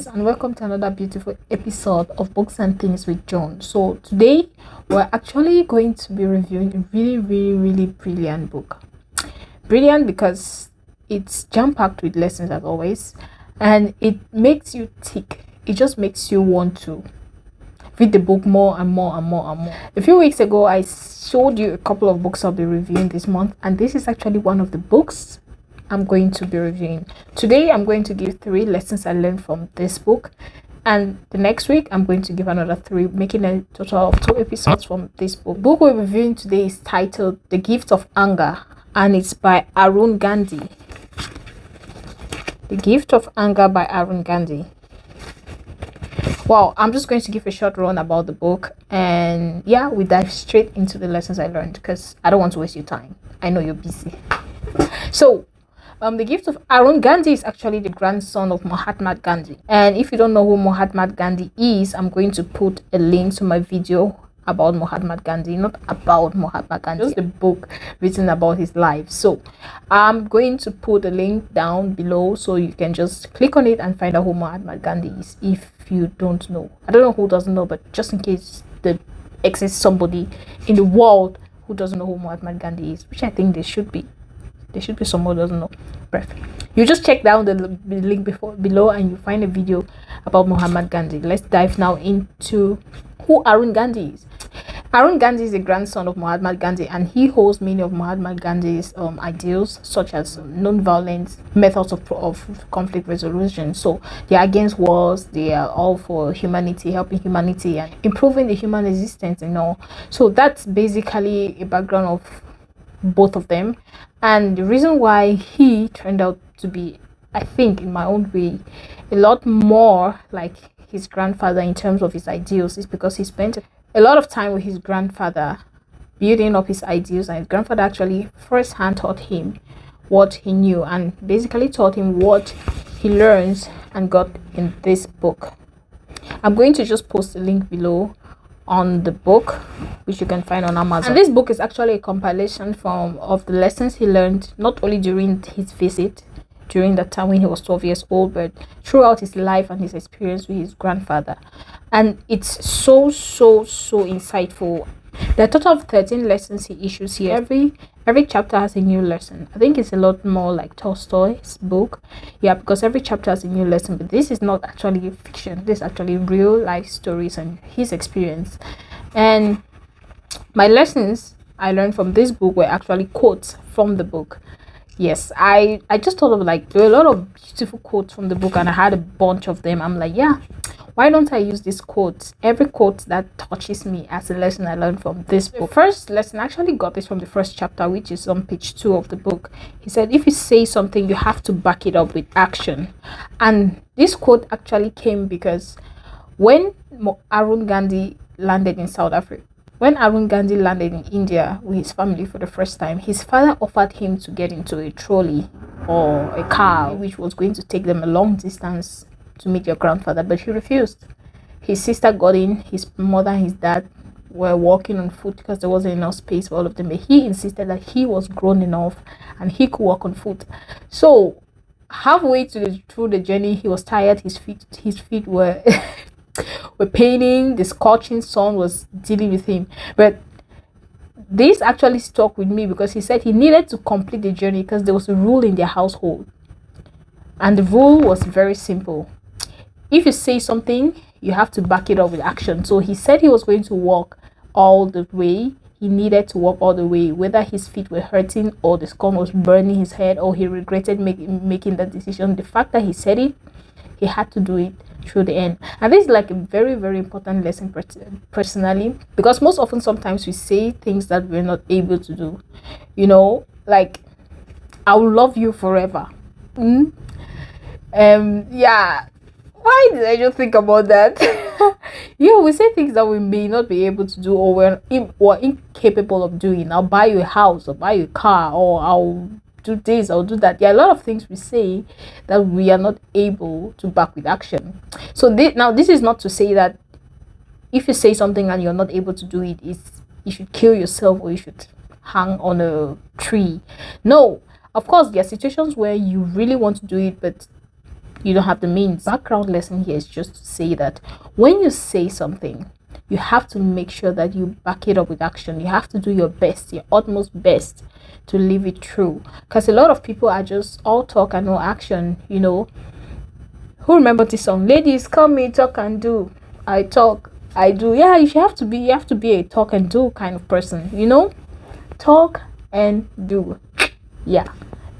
Greetings and welcome to another beautiful episode of Books and Things with John. So today we're actually going to be reviewing a really brilliant book. Brilliant because it's jam-packed with lessons as always, and it makes you tick. It just makes you want to read the book more and more. A few weeks ago I showed you a couple of books I'll be reviewing this month, and this is actually one of the books I'm going to be reviewing. Today I'm going to give 3 lessons I learned from this book, and the next week I'm going to give another 3, making a total of 2 episodes from this book. The book we're reviewing today is titled The Gift of Anger, and it's by Arun Gandhi. The Gift of Anger by Arun Gandhi. Wow, I'm just going to give a short run about the book, and yeah, we dive straight into the lessons I learned because I don't want to waste your time. I know you're busy. So the Gift of Arun Gandhi is actually the grandson of Mahatma Gandhi. And if you don't know who Mahatma Gandhi is, I'm going to put a link to my video about Mahatma Gandhi, not about Mahatma Gandhi, just the book written about his life. So I'm going to put a link down below so you can just click on it and find out who Mahatma Gandhi is if you don't know. I don't know who doesn't know, but just in case there exists somebody in the world who doesn't know who Mahatma Gandhi is, which I think there should be. There should be someone who doesn't know. Perfect. You just check down the link below and you find a video about Mahatma Gandhi. Let's dive now into who Arun Gandhi is. Arun Gandhi is the grandson of Mahatma Gandhi, and he holds many of Mahatma Gandhi's ideals, such as non-violent methods of conflict resolution. So they are against wars, they are all for humanity, helping humanity and improving the human existence and all. So that's basically a background of both of them, and the reason why he turned out to be, I think in my own way, a lot more like his grandfather in terms of his ideals is because he spent a lot of time with his grandfather building up his ideals, and his grandfather actually firsthand taught him what he knew and basically taught him what he learns and got in this book. I'm going to just post a link below on the book, which you can find on Amazon. And this book is actually a compilation of the lessons he learned, not only during his visit during the time when he was 12 years old, but throughout his life and his experience with his grandfather. And it's so insightful. There are a total of 13 lessons he issues here. Every chapter has a new lesson. I think it's a lot more like Tolstoy's book. Yeah, because every chapter has a new lesson. But this is not actually fiction. This is actually real life stories and his experience. And my lessons I learned from this book were actually quotes from the book. Yes, I just thought of like there were a lot of beautiful quotes from the book, and I had a bunch of them. I'm like, yeah, why don't I use these quotes? Every quote that touches me as a lesson I learned from this book. The first lesson, I actually got this from the first chapter, which is on page 2 of the book. He said, if you say something, you have to back it up with action. And this quote actually came because when Arun Gandhi landed in South Africa, when Arun Gandhi landed in India with his family for the first time, his father offered him to get into a trolley or a car which was going to take them a long distance to meet your grandfather, but he refused. His sister got in, his mother and his dad were walking on foot because there wasn't enough space for all of them, but he insisted that he was grown enough and he could walk on foot. So halfway through the journey, he was tired, his feet were were paining, the scorching sun was dealing with him. But this actually stuck with me because he said he needed to complete the journey because there was a rule in their household, and the rule was very simple. If you say something, you have to back it up with action. So he said he was going to walk all the way. He needed to walk all the way, whether his feet were hurting or the sun was burning his head or he regretted making that decision. The fact that he said it, he had to do it through the end. And this is like a very important lesson personally, because most often sometimes we say things that we're not able to do. You know, like, I will love you forever. Yeah, why did I just think about that? Yeah, we say things that we may not be able to do, or we're incapable of doing. I'll buy you a house, or buy you a car, or I'll do this, I'll do that. There are a lot of things we say that we are not able to back with action. So this is not to say that if you say something and you're not able to do it, you should kill yourself or you should hang on a tree. No, of course there are situations where you really want to do it, but you don't have the means. Background lesson here is just to say that when you say something, you have to make sure that you back it up with action. You have to do your best, your utmost best, to live it through, because a lot of people are just all talk and no action. Who remember this song? Ladies, come me talk and do. I talk, I do. Yeah, you have to be a talk and do kind of person. Talk and do. Yeah,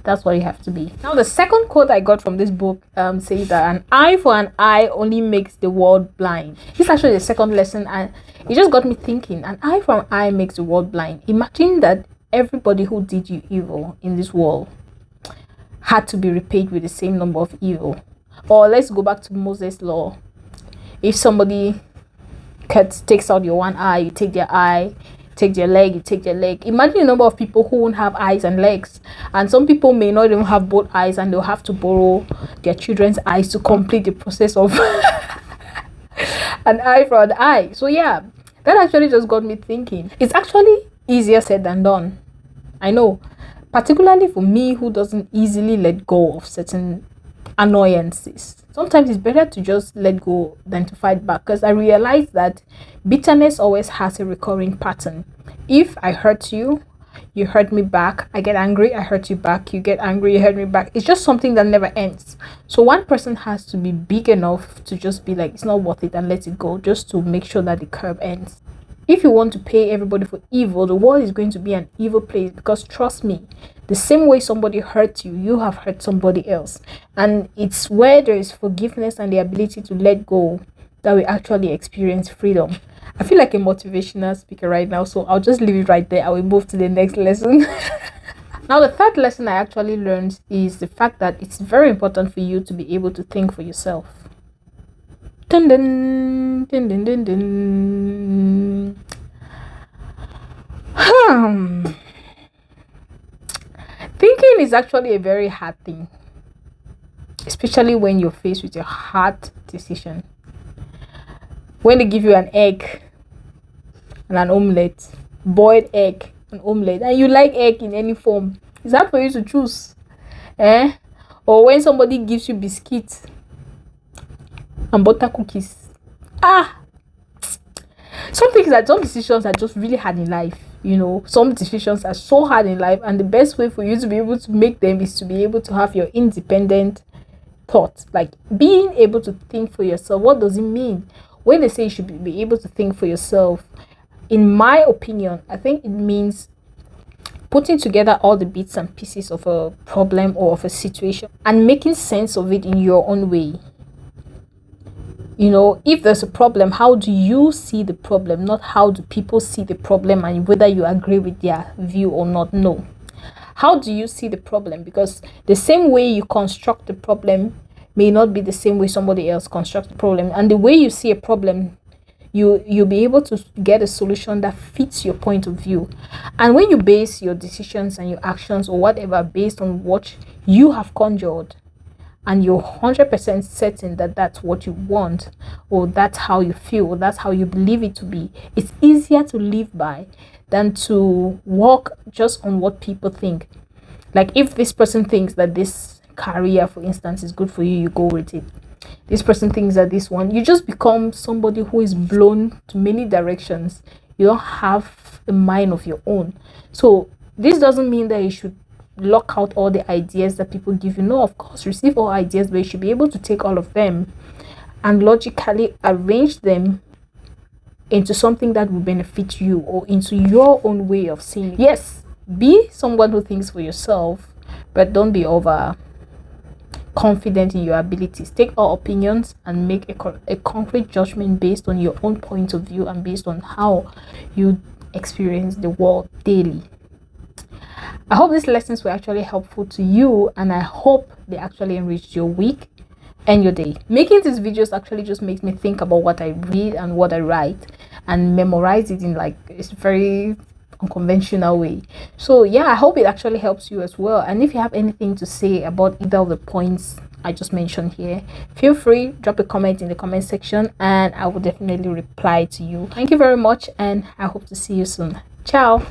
that's what you have to be. Now, the second quote I got from this book says that an eye for an eye only makes the world blind. This is actually the second lesson, and it just got me thinking. An eye for an eye makes the world blind. Imagine that everybody who did you evil in this world had to be repaid with the same number of evil. Or let's go back to Moses' law. If somebody takes out your one eye, you take their eye. Take their leg, you take their leg. Imagine the number of people who won't have eyes and legs, and some people may not even have both eyes, and they'll have to borrow their children's eyes to complete the process of an eye for an eye. So yeah, that actually just got me thinking. It's actually easier said than done, I know, particularly for me who doesn't easily let go of certain annoyances. Sometimes it's better to just let go than to fight back, because I realize that bitterness always has a recurring pattern. If I hurt you, you hurt me back. I get angry, I hurt you back. You get angry, you hurt me back. It's just something that never ends. So one person has to be big enough to just be like, it's not worth it, and let it go, just to make sure that the curve ends. If you want to pay everybody for evil, the world is going to be an evil place, because trust me, the same way somebody hurt you, you have hurt somebody else. And it's where there is forgiveness and the ability to let go that we actually experience freedom. I feel like a motivational speaker right now, so I'll just leave it right there. I will move to the next lesson. Now, the third lesson I actually learned is the fact that it's very important for you to be able to think for yourself. Dun, dun, dun, dun, dun, dun. Thinking is actually a very hard thing, especially when you're faced with a hard decision. When they give you an egg and an omelette, boiled egg and omelette, and you like egg in any form, it's hard for you to choose. Or when somebody gives you biscuits and butter cookies. Some decisions are just really hard in life. Some decisions are so hard in life, and the best way for you to be able to make them is to be able to have your independent thoughts, like being able to think for yourself. What does it mean when they say you should be able to think for yourself? In my opinion, I think it means putting together all the bits and pieces of a problem or of a situation and making sense of it in your own way. If there's a problem, how do you see the problem? Not how do people see the problem and whether you agree with their view or not. No. How do you see the problem? Because the same way you construct the problem may not be the same way somebody else constructs the problem. And the way you see a problem, you'll be able to get a solution that fits your point of view. And when you base your decisions and your actions or whatever based on what you have conjured, and you're 100% certain that that's what you want, or that's how you feel, or that's how you believe it to be, it's easier to live by than to walk just on what people think. Like if this person thinks that this career, for instance, is good for you, you go with it. This person thinks that this one, you just become somebody who is blown to many directions. You don't have a mind of your own. So this doesn't mean that you should lock out all the ideas that people give you. No, of course, receive all ideas, but you should be able to take all of them and logically arrange them into something that will benefit you or into your own way of seeing it. Yes, be someone who thinks for yourself, but don't be over confident in your abilities. Take all opinions and make a concrete judgment based on your own point of view and based on how you experience the world daily. I hope these lessons were actually helpful to you, and I hope they actually enriched your week and your day. Making these videos actually just makes me think about what I read and what I write and memorize it in like a very unconventional way. So yeah, I hope it actually helps you as well. And if you have anything to say about either of the points I just mentioned here, feel free, drop a comment in the comment section and I will definitely reply to you. Thank you very much, and I hope to see you soon. Ciao.